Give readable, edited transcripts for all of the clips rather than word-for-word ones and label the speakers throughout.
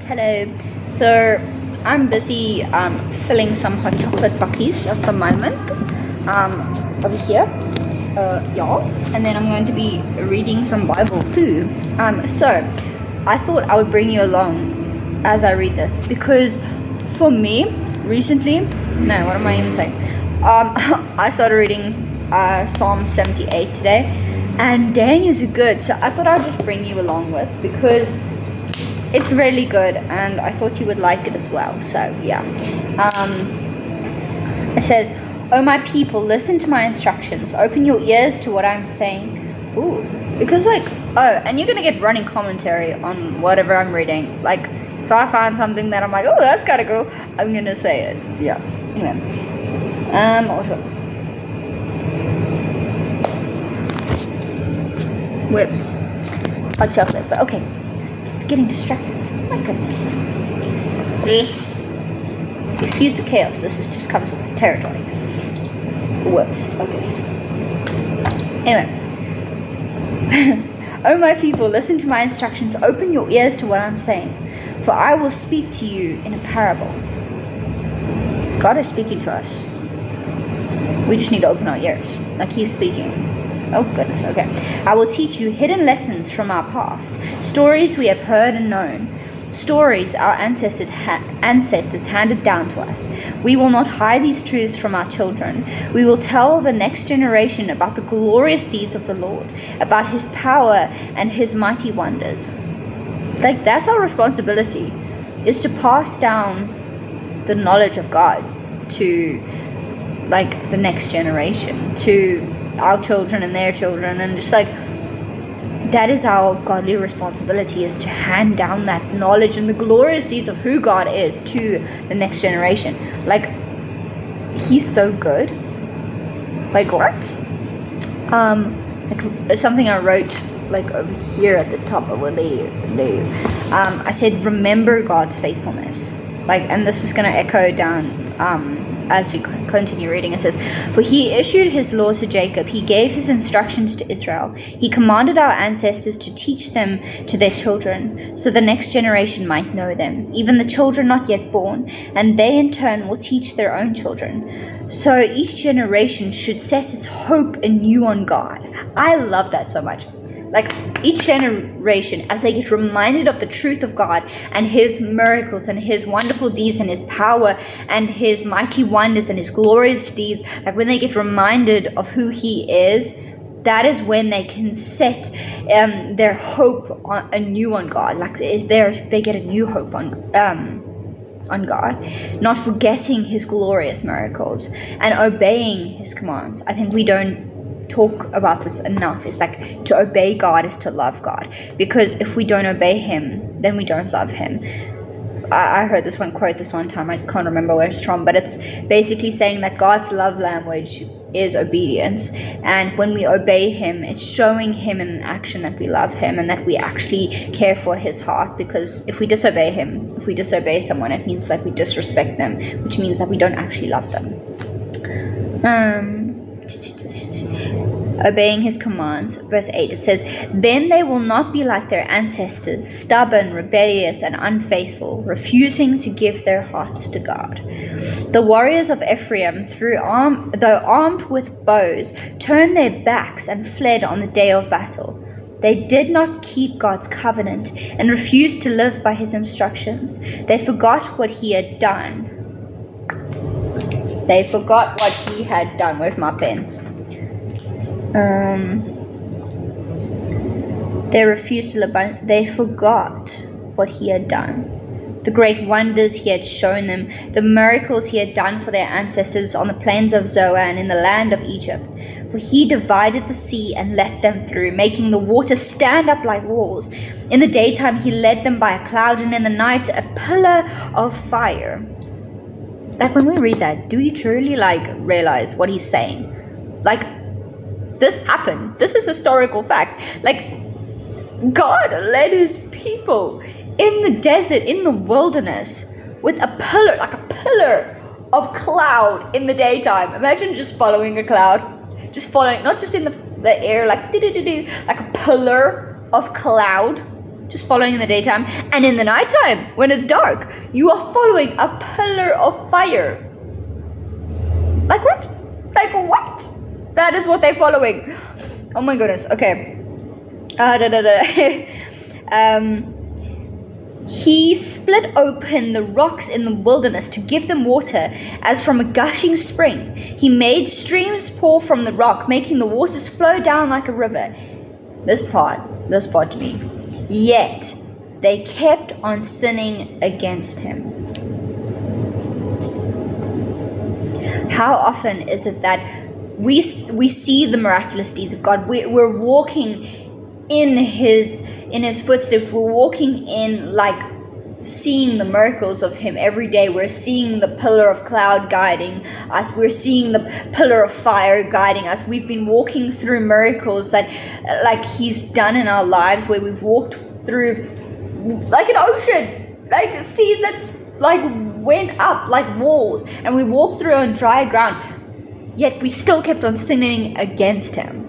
Speaker 1: Hello. So I'm busy filling some hot chocolate buckies at the moment over here. Yeah. And then I'm going to be reading some Bible too. So I thought I would bring you along as I read this because for me recently, no, what am I even saying? I started reading Psalm 78 today, and dang is it good. So I thought I'd just bring you along with because it's really good and I thought you would like it as well. So yeah. It says, "Oh my people, listen to my instructions. Open your ears to what I'm saying." Ooh. Because and you're gonna get running commentary on whatever I'm reading. Like if I find something that I'm like, oh, that's gotta go, I'm gonna say it. Yeah. Anyway. Whips. Hot chocolate, but okay. Getting distracted. My goodness. Excuse the chaos. This just comes with the territory. Whoops. Okay. Anyway. Oh my people, listen to my instructions. Open your ears to what I'm saying, for I will speak to you in a parable. God is speaking to us. We just need to open our ears, like He's speaking. Oh goodness, okay. "I will teach you hidden lessons from our past, stories we have heard and known, stories our ancestors handed down to us. We will not hide these truths from our children. We will tell the next generation about the glorious deeds of the Lord, about His power and His mighty wonders." Like, that's our responsibility, is to pass down the knowledge of God to, like, the next generation, to our children and their children, and just like that is our godly responsibility, is to hand down that knowledge and the glorious deeds of who God is to the next generation. Like, He's so good. Like what? Like something I wrote like over here at the top of I said, remember God's faithfulness. Like, and this is going to echo down as we continue reading. It says, "For He issued His laws to Jacob. He gave His instructions to Israel. He commanded our ancestors to teach them to their children, so the next generation might know them, even the children not yet born, and they in turn will teach their own children. So each generation should set its hope anew on God." I love that so much. Like, each generation, as they get reminded of the truth of God and His miracles and His wonderful deeds and His power and His mighty wonders and His glorious deeds, like when they get reminded of who He is, that is when they can set their hope anew on God. Like, they get a new hope on God, not forgetting His glorious miracles and obeying His commands. I think we don't talk about this enough. It's like, to obey God is to love God, because if we don't obey Him, then we don't love Him. I heard this one quote this one time, I can't remember where it's from, but it's basically saying that God's love language is obedience, and when we obey Him, it's showing Him in action that we love Him and that we actually care for His heart. Because if we disobey Him, if we disobey someone, it means that we disrespect them, which means that we don't actually love them. Obeying His commands, verse 8, it says, "Then they will not be like their ancestors, stubborn, rebellious, and unfaithful, refusing to give their hearts to God. The warriors of Ephraim, though armed with bows, turned their backs and fled on the day of battle. They did not keep God's covenant and refused to live by His instructions. They forgot what He had done." They forgot what He had done. Where's my pen? They refused to live by. They forgot what He had done, the great wonders He had shown them, the miracles He had done for their ancestors on the plains of Zoar and in the land of Egypt. For He divided the sea and let them through, making the water stand up like walls. In the daytime He led them by a cloud, and in the night a pillar of fire. Like, when we read that, do you truly realize what He's saying? Like, this happened. This is historical fact. Like, God led His people in the desert, in the wilderness, with a pillar of cloud in the daytime. Imagine just following a cloud, just following, not just in the air, like a pillar of cloud just following in the daytime, and in the nighttime, when it's dark, you are following a pillar of fire. Like what? Like what? That is what they're following. Oh my goodness. Okay. He split open the rocks in the wilderness to give them water as from a gushing spring. He made streams pour from the rock, making the waters flow down like a river. This part to me. Yet they kept on sinning against him. How often is it that we see the miraculous deeds of God? We're walking in his footsteps. We're walking in, like, seeing the miracles of him every day. We're seeing the pillar of cloud guiding us. We're seeing the pillar of fire guiding us. We've been walking through miracles that, like, he's done in our lives, where we've walked through like an ocean, like seas that's like went up like walls, and we walked through on dry ground, yet we still kept on sinning against him.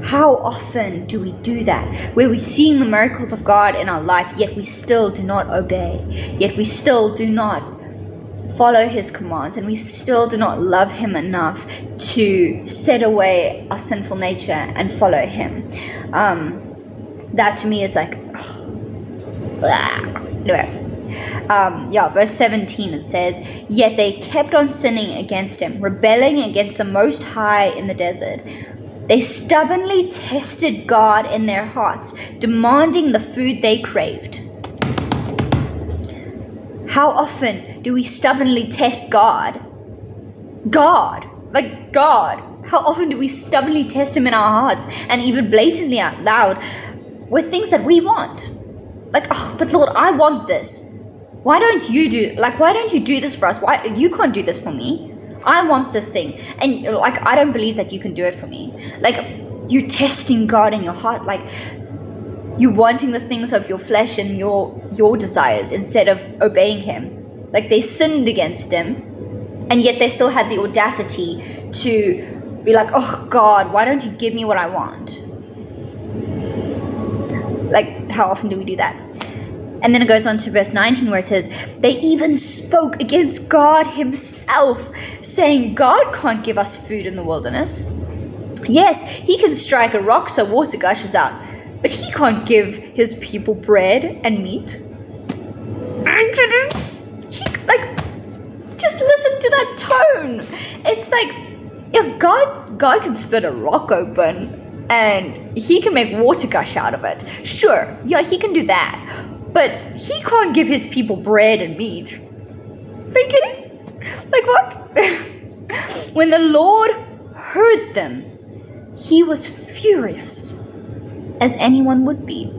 Speaker 1: How often do we do that, where we're seeing the miracles of God in our life, yet we still do not obey, yet we still do not follow his commands, and we still do not love him enough to set away our sinful nature and follow him? That to me is like, anyway. Verse 17, it says, yet they kept on sinning against him, rebelling against the Most High in the desert. They stubbornly tested God in their hearts, demanding the food they craved. How often do we stubbornly test God? God. How often do we stubbornly test him in our hearts, and even blatantly out loud, with things that we want? Like, oh, but Lord, I want this. Why don't you do this for us? Why you can't do this for me? I want this thing, and like, I don't believe that you can do it for me. Like, you're testing God in your heart, like you wanting the things of your flesh and your desires instead of obeying him. Like, they sinned against him, and yet they still had the audacity to be like, oh God, why don't you give me what I want? Like, how often do we do that? And then it goes on to verse 19, where it says, they even spoke against God himself, saying, God can't give us food in the wilderness. Yes, he can strike a rock so water gushes out, but he can't give his people bread and meat. Just listen to that tone. It's like, yeah, God can split a rock open and he can make water gush out of it. Sure, yeah, he can do that. But he can't give his people bread and meat. Are you kidding? Like, what? When the Lord heard them, he was furious, as anyone would be.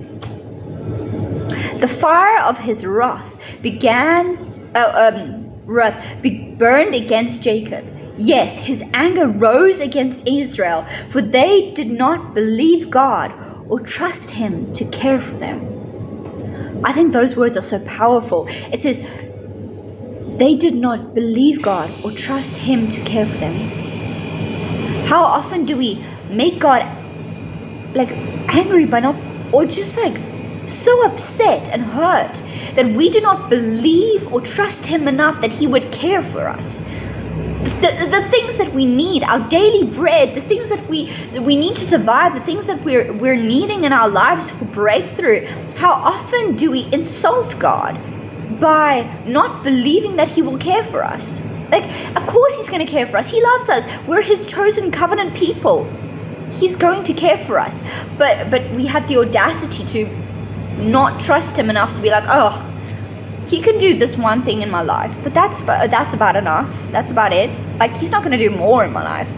Speaker 1: The fire of his wrath burned against Jacob. Yes, his anger rose against Israel, for they did not believe God or trust him to care for them. I think those words are so powerful. It says, they did not believe God or trust him to care for them. How often do we make God like angry by not, or just like so upset and hurt that we do not believe or trust him enough that he would care for us? The things that we need, our daily bread, the things that we need to survive, the things that we're needing in our lives for breakthrough. How often do we insult God by not believing that he will care for us? Like, of course he's going to care for us. He loves us. We're his chosen covenant people. He's going to care for us. But we have the audacity to not trust him enough to be like, oh, he can do this one thing in my life, but that's about enough. That's about it. Like, he's not going to do more in my life.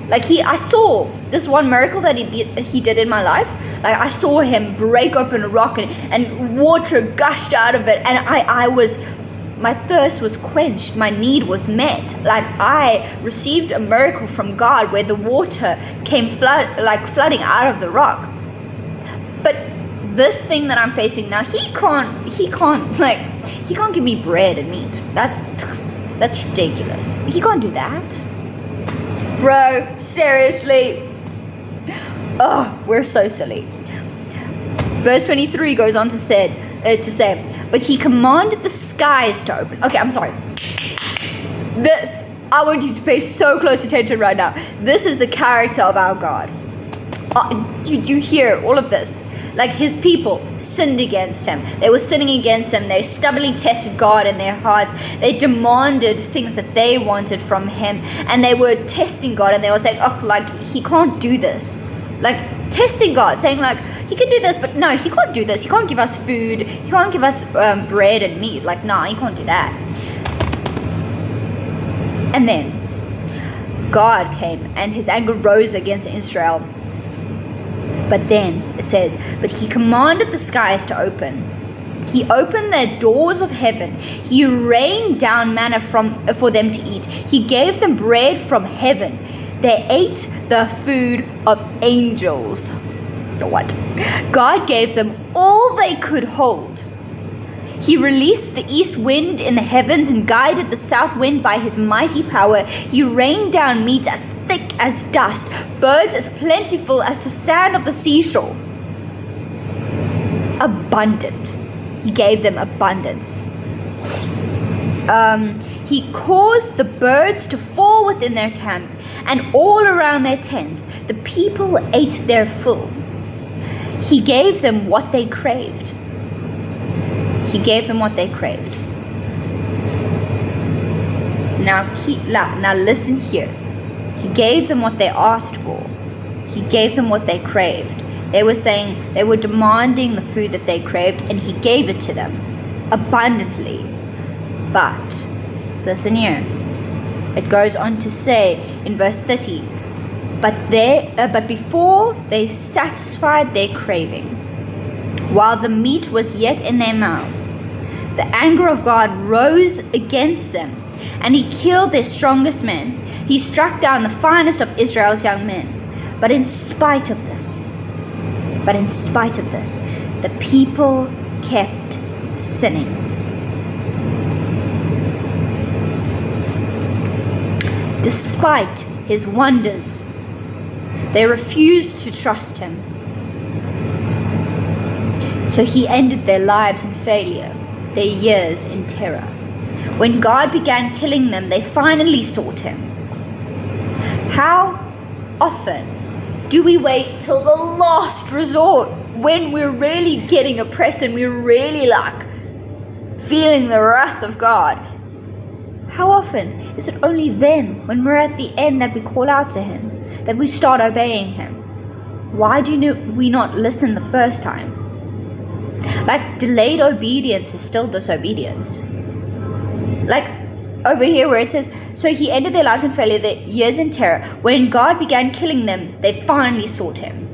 Speaker 1: Like, I saw this one miracle that he did in my life. Like, I saw him break open a rock and water gushed out of it, and my thirst was quenched. My need was met. Like, I received a miracle from God where the water came flooding out of the rock. But this thing that I'm facing now, he can't give me bread and meat. That's ridiculous. He can't do that. Bro, seriously. Oh, we're so silly. Verse 23 goes on to say, but he commanded the skies to open. Okay, I'm sorry. I want you to pay so close attention right now. This is the character of our God. You hear all of this? Like, his people sinned against him. They were sinning against him. They stubbornly tested God in their hearts. They demanded things that they wanted from him. And they were testing God, and they were saying, he can't do this. Like, testing God, saying like, he can do this, but no, he can't do this. He can't give us food. He can't give us bread and meat. Like, nah, he can't do that. And then God came, and his anger rose against Israel. But then it says, but he commanded the skies to open. He opened the doors of heaven. He rained down manna for them to eat. He gave them bread from heaven. They ate the food of angels. What? God gave them all they could hold. He released the east wind in the heavens and guided the south wind by his mighty power. He rained down meat as thick as dust, birds as plentiful as the sand of the seashore. Abundant. He gave them abundance. He caused the birds to fall within their camp, and all around their tents the people ate their fill. He gave them what they craved. He gave them what they craved. Now listen here. He gave them what they asked for. He gave them what they craved. They were demanding the food that they craved, and he gave it to them abundantly. But listen here. It goes on to say in verse 30, but before they satisfied their craving, while the meat was yet in their mouths, the anger of God rose against them, and he killed their strongest men. He struck down the finest of Israel's young men. But in spite of this, the people kept sinning. Despite his wonders, they refused to trust him. So he ended their lives in failure, their years in terror. When God began killing them, they finally sought him. How often do we wait till the last resort, when we're really getting oppressed and we're really feeling the wrath of God? How often is it only then, when we're at the end, that we call out to him, that we start obeying him? Why do we not listen the first time? Delayed obedience is still disobedience. Over here where it says, so he ended their lives in failure, their years in terror. When God began killing them, they finally sought him.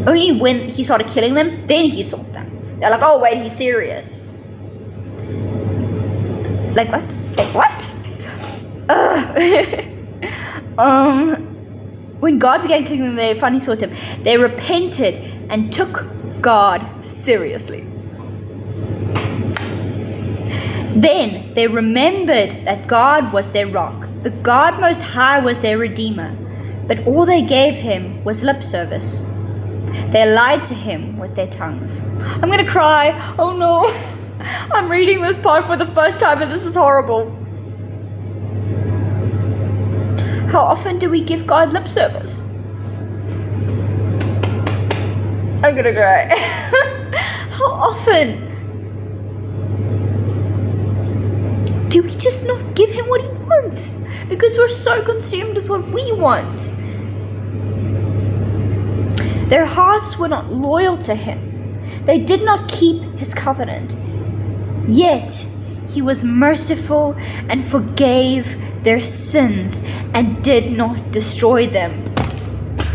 Speaker 1: Only when he started killing them, then he sought them. They're like, oh wait, he's serious. What? When God began killing them, they finally sought him. They repented and took God seriously. Then they remembered that God was their rock. The God Most High was their Redeemer. But all they gave him was lip service. They lied to him with their tongues. I'm going to cry. Oh no. I'm reading this part for the first time and this is horrible. How often do we give God lip service? I'm going to cry. How often do we just not give him what he wants? Because we're so consumed with what we want. Their hearts were not loyal to him. They did not keep his covenant. Yet he was merciful and forgave their sins and did not destroy them. This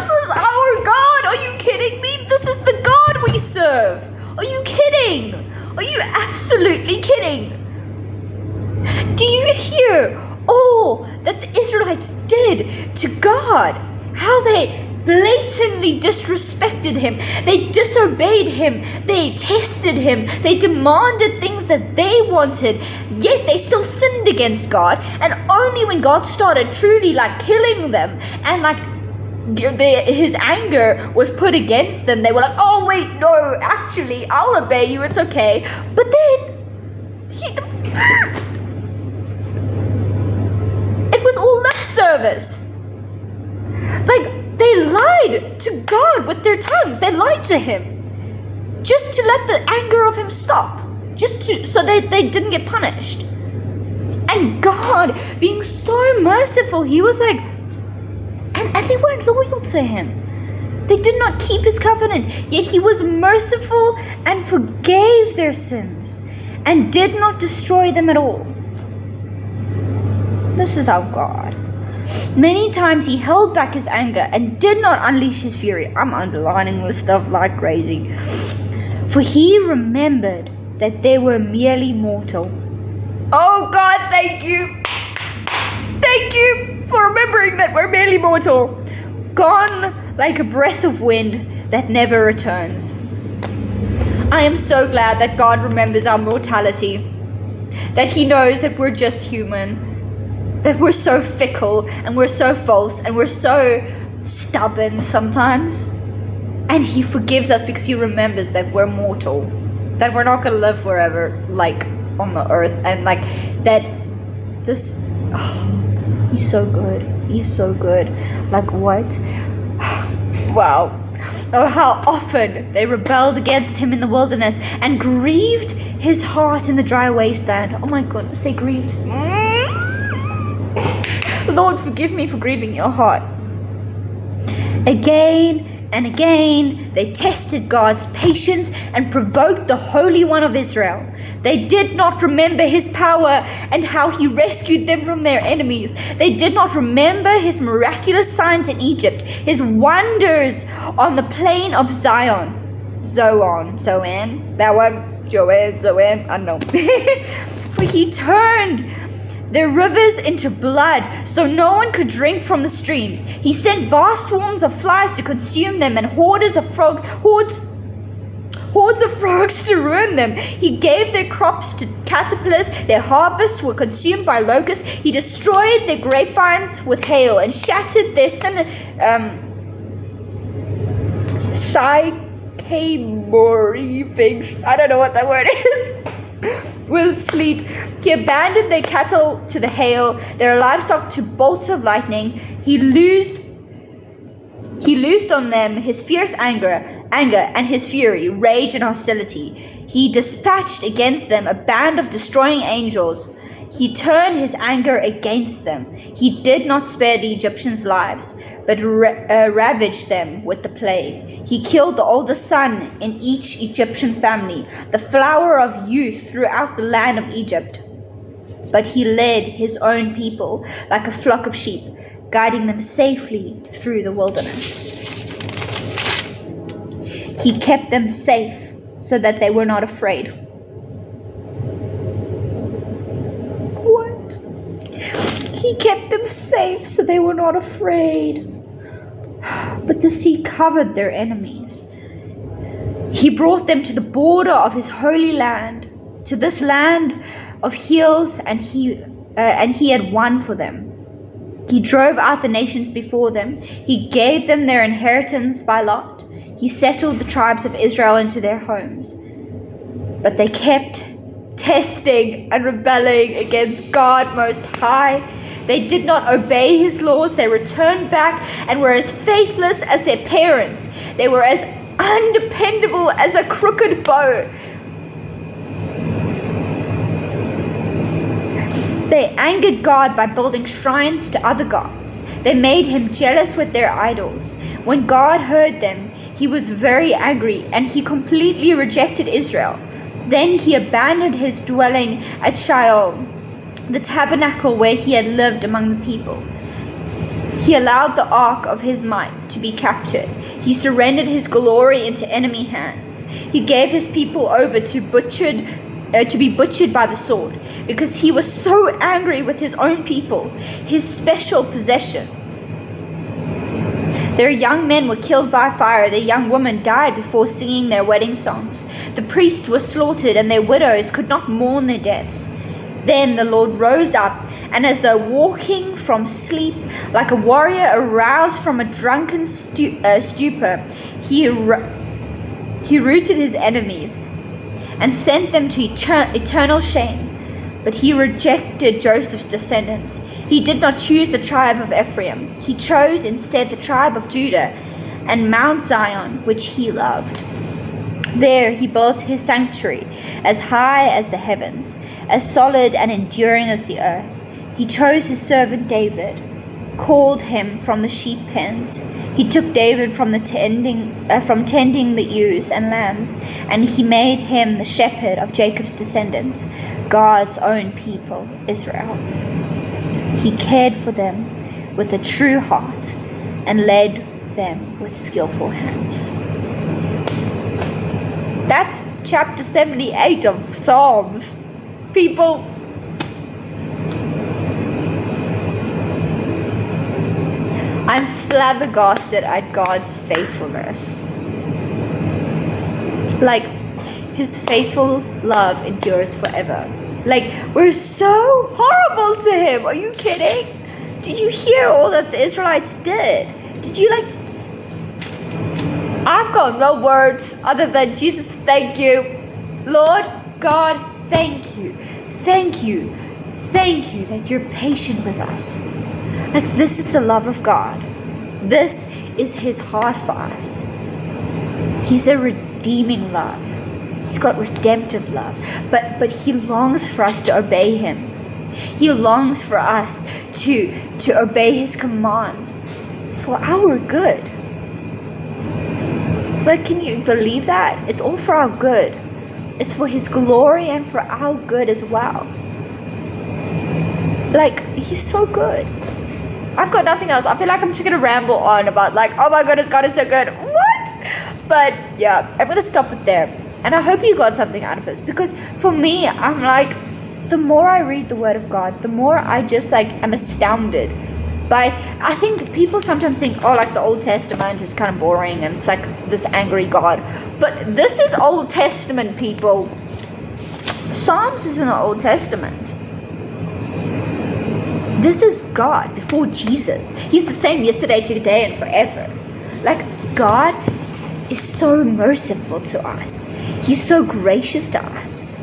Speaker 1: is our God! Are you kidding me? This is the God we serve! Are you kidding? Are you absolutely kidding? Do you hear all that the Israelites did to God? How they blatantly disrespected him. They disobeyed him. They tested him. They demanded things that they wanted. Yet they still sinned against God. And only when God started truly killing them and his anger was put against them. They were like, oh wait, no, actually, I'll obey you, it's okay. But then, it was all lip service. Like, they lied to God with their tongues. They lied to him just to let the anger of him stop, so they didn't get punished. And God, being so merciful, he was like, and they weren't loyal to him. They did not keep his covenant, yet he was merciful and forgave their sins and did not destroy them at all. This is our God. Many times he held back his anger and did not unleash his fury. I'm underlining this stuff like crazy. For he remembered that they were merely mortal. Oh God, thank you. Thank you for remembering that we're merely mortal. Gone like a breath of wind that never returns. I am so glad that God remembers our mortality. That he knows that we're just human. That we're so fickle and we're so false and we're so stubborn sometimes. And he forgives us because he remembers that we're mortal. That we're not going to live forever, like, on the earth. And, like, that this... Oh, he's so good. He's so good. Like, what? Wow. Oh, how often they rebelled against him in the wilderness and grieved his heart in the dry wasteland. Oh, my goodness, they grieved. Lord, forgive me for grieving your heart. Again and again, they tested God's patience and provoked the Holy One of Israel. They did not remember his power and how he rescued them from their enemies. They did not remember his miraculous signs in Egypt, his wonders on the plain of Zoan, that one, Zoan, I don't know. For he turned their rivers into blood, so no one could drink from the streams. He sent vast swarms of flies to consume them, and hordes of frogs to ruin them. He gave their crops to caterpillars, their harvests were consumed by locusts. He destroyed their grapevines with hail, and shattered their sycamore figs. I don't know what that word is. With sleet. He abandoned their cattle to the hail, their livestock to bolts of lightning. He loosed on them his fierce anger and his fury, rage and hostility. He dispatched against them a band of destroying angels. He turned his anger against them. He did not spare the Egyptians' lives, but ravaged them with the plague. He killed the oldest son in each Egyptian family, the flower of youth throughout the land of Egypt. But he led his own people like a flock of sheep, guiding them safely through the wilderness. He kept them safe so that they were not afraid. What? He kept them safe so they were not afraid. But the sea covered their enemies. He brought them to the border of his holy land, to this land of hills, and he had won for them. He drove out the nations before them. He gave them their inheritance by lot. He settled the tribes of Israel into their homes. But they kept testing and rebelling against God Most High. They did not obey his laws. They returned back and were as faithless as their parents. They were as undependable as a crooked bow. They angered God by building shrines to other gods. They made him jealous with their idols. When God heard them, he was very angry, and he completely rejected Israel. Then he abandoned his dwelling at Shiloh, the tabernacle where he had lived among the people. He allowed the ark of his might to be captured. He surrendered his glory into enemy hands. He gave his people over to be butchered by the sword, because he was so angry with his own people, his special possession. Their young men were killed by fire. Their young women died before singing their wedding songs. The priests were slaughtered, and their widows could not mourn their deaths. Then the Lord rose up and as though walking from sleep, like a warrior aroused from a drunken stupor, he rooted his enemies and sent them to eternal shame. But he rejected Joseph's descendants. He did not choose the tribe of Ephraim. He chose instead the tribe of Judah and Mount Zion, which he loved. There he built his sanctuary, as high as the heavens, as solid and enduring as the earth. He chose his servant David, called him from the sheep pens. He took David from tending the ewes and lambs, and he made him the shepherd of Jacob's descendants, God's own people, Israel. He cared for them with a true heart and led them with skillful hands. That's chapter 78 of Psalms. People, I'm flabbergasted at God's faithfulness. Like, his faithful love endures forever. Like, we're so horrible to him. Are you kidding? Did you hear all that the Israelites did? Did you I've got no words other than Jesus, thank you. Lord God, thank you. Thank you. Thank you that you're patient with us. Like, this is the love of God. This is his heart for us. He's a redeeming love. He's got redemptive love. But he longs for us to obey him. He longs for us to obey his commands for our good. Like, can you believe that? It's all for our good. It's for his glory and for our good as well. Like, he's so good. I've got nothing else. I feel like I'm just going to ramble on about oh my goodness, God is so good. What? But yeah, I'm going to stop it there. And I hope you got something out of this. Because for me, I'm the more I read the word of God, the more I just am astounded. I think people sometimes think, the Old Testament is kind of boring and it's this angry God. But this is Old Testament, people. Psalms is in the Old Testament. This is God before Jesus. He's the same yesterday, today, and forever. God is so merciful to us. He's so gracious to us.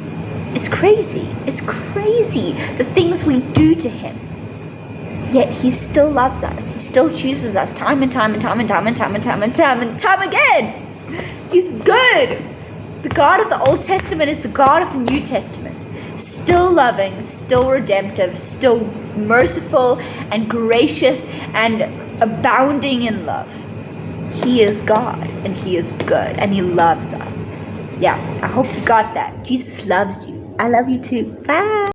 Speaker 1: It's crazy. It's crazy the things we do to him. Yet he still loves us. He still chooses us time and time again. He's good. The God of the Old Testament is the God of the New Testament. Still loving, still redemptive, still merciful and gracious and abounding in love. He is God and he is good and he loves us. Yeah, I hope you got that. Jesus loves you. I love you too. Bye.